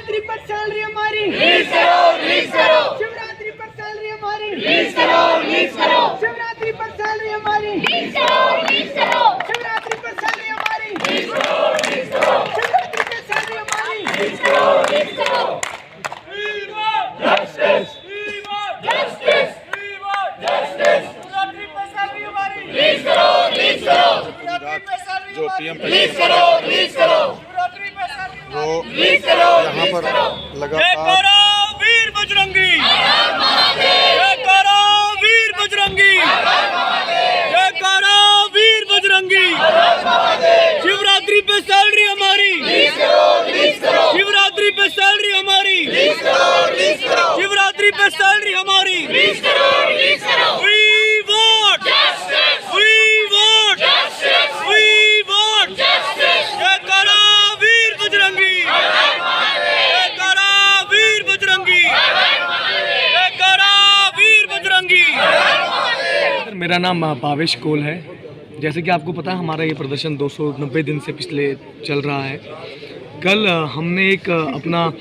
शिवरात्रि पर सैलरी हमारी रिलीज करो शिवरात्रि पर सैलरी हमारी रिलीज करो शिवरात्रि पर सैलरी हमारी रिलीज करो शिवरात्रि पर सैलरी हमारी रिलीज करो शिवरात्रि पर सैलरी हमारी रिलीज करो जस्टिस जस्टिस जस्टिस शिवरात्रि पर सैलरी हमारी रिलीज करो शिवरात्रि पर सैलरी जो हमारी पीएम रिलीज करो शिवरात्रि पर सैलरी वो रिलीज करो यहाँ पर लगातार वीर बजरंगी हर महादेव जय करो वीर बजरंगी जय करो वीर बजरंगी हर महादेव शिवरात्रि पे सैलरी हमारी रिलीज करो शिवरात्रि पे सैलरी हमारी रिलीज करो शिवरात्रि पे सैलरी हमारी रिलीज करो We vote justice We vote justice We vote justice जय करो वीर बजरंगी हर महादेव जय करो वीर बजरंगी जय करो वीर बजरंगी। मेरा नाम भावेश कोल है। जैसे कि आपको पता है हमारा ये प्रदर्शन 290 दिन से पिछले चल रहा है। कल हमने एक अपना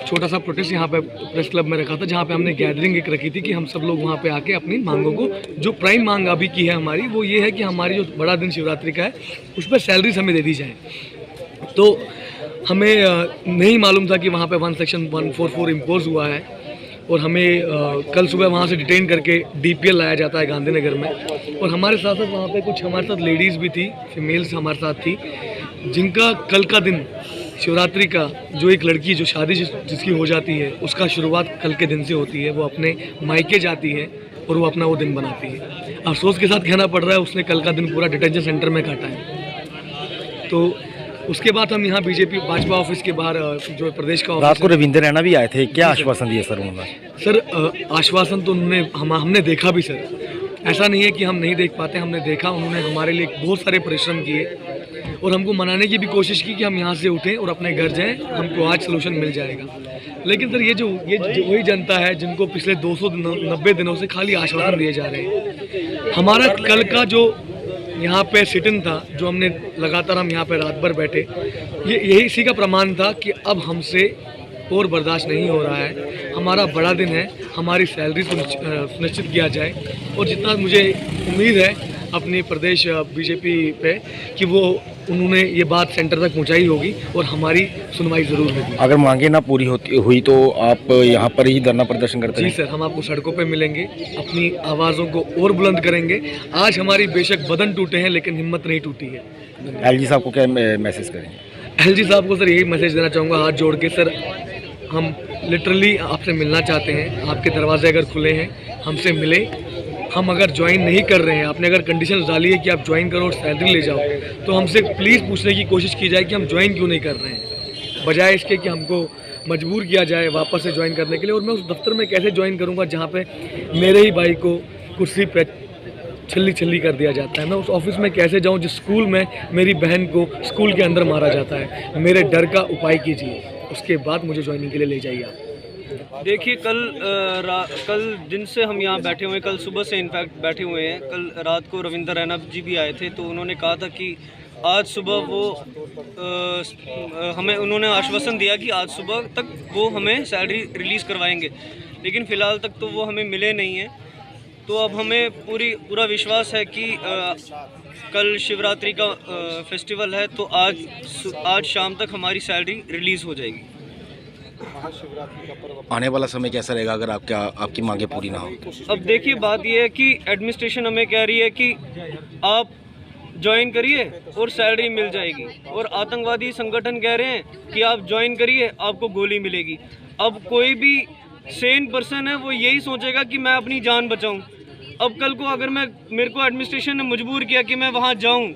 छोटा सा प्रोटेस्ट यहाँ पे प्रेस क्लब में रखा था, जहाँ पे हमने गैदरिंग एक रखी थी कि हम सब लोग वहाँ पे आके अपनी मांगों को, जो प्राइम मांग अभी की है हमारी, वो ये है कि हमारी जो बड़ा दिन शिवरात्रि का है उस पर सैलरीज हमें दे दी जाए। तो हमें नहीं मालूम था कि वहाँ पे 1 सेक्शन 144 इम्पोज हुआ है और हमें कल सुबह वहाँ से डिटेन करके DPL लाया जाता है गांधीनगर में। और हमारे साथ साथ वहाँ पे कुछ हमारे साथ लेडीज़ भी थी, फीमेल्स हमारे साथ थी, जिनका कल का दिन शिवरात्रि का, जो एक लड़की जो शादी जिसकी हो जाती है उसका शुरुआत कल के दिन से होती है। वो अपने मायके जाती है और वो अपना वो दिन बनाती है। अफसोस के साथ कहना पड़ रहा है उसने कल का दिन पूरा डिटेंशन सेंटर में काटा है। तो उसके बाद हम यहाँ बीजेपी भाजपा ऑफिस के बाहर जो प्रदेश का रात को रविंद्र रैना भी आए थे, क्या आश्वासन दिए सर उन्होंने? सर आश्वासन तो उन्होंने हमने देखा भी सर, ऐसा नहीं है कि हम नहीं देख पाते, हमने देखा। उन्होंने हमारे लिए बहुत सारे परिश्रम किए और हमको मनाने की भी कोशिश की कि हम यहाँ से उठें और अपने घर जाएं, हमको आज सलूशन मिल जाएगा। लेकिन सर ये जो वही जनता है जिनको पिछले 290 दिनों से खाली आश्वासन दिए जा रहे हैं। हमारा कल का जो यहाँ पे सिट इन था, जो हमने लगातार हम यहाँ पे रात भर बैठे, यही इसी का प्रमाण था कि अब हमसे और बर्दाश्त नहीं हो रहा है। हमारा बड़ा दिन है, हमारी सैलरी सुनिश्चित किया जाए। और जितना मुझे उम्मीद है अपनी प्रदेश बीजेपी पे कि वो उन्होंने ये बात सेंटर तक पहुंचाई होगी और हमारी सुनवाई ज़रूर होगी। अगर मांगे ना पूरी हुई तो आप यहाँ पर ही धरना प्रदर्शन करते हैं? जी सर, हम आपको सड़कों पे मिलेंगे, अपनी आवाज़ों को और बुलंद करेंगे। आज हमारी बेशक बदन टूटे हैं लेकिन हिम्मत नहीं टूटी है। LG साहब को क्या मैसेज करेंगे? LG साहब को सर यही मैसेज देना चाहूँगा हाथ जोड़ के, सर हम लिटरली आपसे मिलना चाहते हैं। आपके दरवाजे अगर खुले हैं हमसे मिले। हम अगर ज्वाइन नहीं कर रहे हैं, आपने अगर कंडीशन डाली है कि आप ज्वाइन करो और सैलरी ले जाओ, तो हमसे प्लीज़ पूछने की कोशिश की जाए कि हम ज्वाइन क्यों नहीं कर रहे हैं, बजाय इसके कि हमको मजबूर किया जाए वापस से ज्वाइन करने के लिए। और मैं उस दफ्तर में कैसे ज्वाइन करूँगा जहाँ पे मेरे ही भाई को कुर्सी पे छल्ली कर दिया जाता है? मैं उस ऑफिस में कैसे जाऊँ जिस स्कूल में मेरी बहन को स्कूल के अंदर मारा जाता है? मेरे डर का उपाय कीजिए, उसके बाद मुझे ज्वाइनिंग के लिए ले जाइए आप। देखिए कल दिन से हम यहाँ बैठे हुए हैं, कल सुबह से इनफैक्ट बैठे हुए हैं। कल रात को रविंद्र रैना जी भी आए थे, तो उन्होंने कहा था कि आज सुबह वो हमें उन्होंने आश्वासन दिया कि आज सुबह तक वो हमें सैलरी रिलीज़ करवाएंगे, लेकिन फ़िलहाल तक तो वो हमें मिले नहीं हैं। तो अब हमें पूरा विश्वास है कि कल शिवरात्रि का फेस्टिवल है, तो आज शाम तक हमारी सैलरी रिलीज़ हो जाएगी। आने वाला समय कैसा रहेगा अगर आपकी मांगे पूरी ना हो? अब देखिए, बात यह है कि एडमिनिस्ट्रेशन हमें कह रही है कि आप ज्वाइन करिए और सैलरी मिल जाएगी, और आतंकवादी संगठन कह रहे हैं कि आप ज्वाइन करिए आपको गोली मिलेगी। अब कोई भी सेन पर्सन है वो यही सोचेगा कि मैं अपनी जान बचाऊं। अब कल को अगर मेरे को एडमिनिस्ट्रेशन ने मजबूर किया कि मैं वहां जाऊं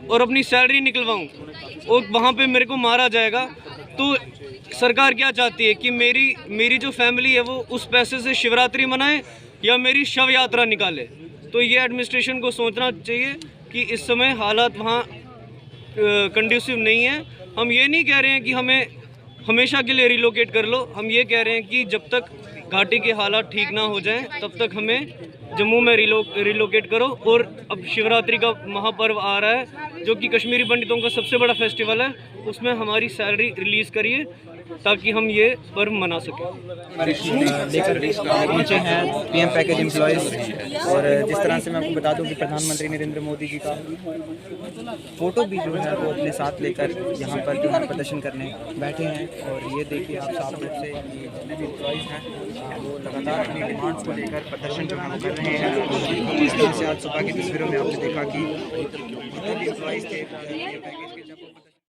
और अपनी सैलरी निकलवाऊं और वहां पे मेरे को मारा जाएगा, तो सरकार क्या चाहती है कि मेरी जो फैमिली है वो उस पैसे से शिवरात्रि मनाए या मेरी शव यात्रा निकाले? तो ये एडमिनिस्ट्रेशन को सोचना चाहिए कि इस समय हालात वहाँ कंड्यूसिव नहीं है। हम ये नहीं कह रहे हैं कि हमें हमेशा के लिए रिलोकेट कर लो, हम ये कह रहे हैं कि जब तक घाटी के हालात ठीक ना हो जाएं तब तक हमें जम्मू में रिलोकेट करो। और अब शिवरात्रि का महापर्व आ रहा है जो कि कश्मीरी पंडितों का सबसे बड़ा फेस्टिवल है, उसमें हमारी सैलरी रिलीज़ करिए ताकि हम ये पर्व मना सकें। लेकर पहुँचे हैं पीएम पैकेज एम्प्लॉयज़। और जिस तरह से मैं आपको बता दूं कि प्रधानमंत्री नरेंद्र मोदी जी का फ़ोटो भी जो है वो अपने साथ लेकर यहाँ पर जो है प्रदर्शन करने बैठे हैं। और ये देखिए आप साफ रूप से ये जितने भी एम्प्लॉयज़ हैं वो लगातार अपनी डिमांड्स को लेकर प्रदर्शन जो है वो कर रहे हैं। जिस तरह से आज सुबह की तस्वीरों में आपने देखा कि जितने भी एम्प्लॉयज़ थे पैकेज के जब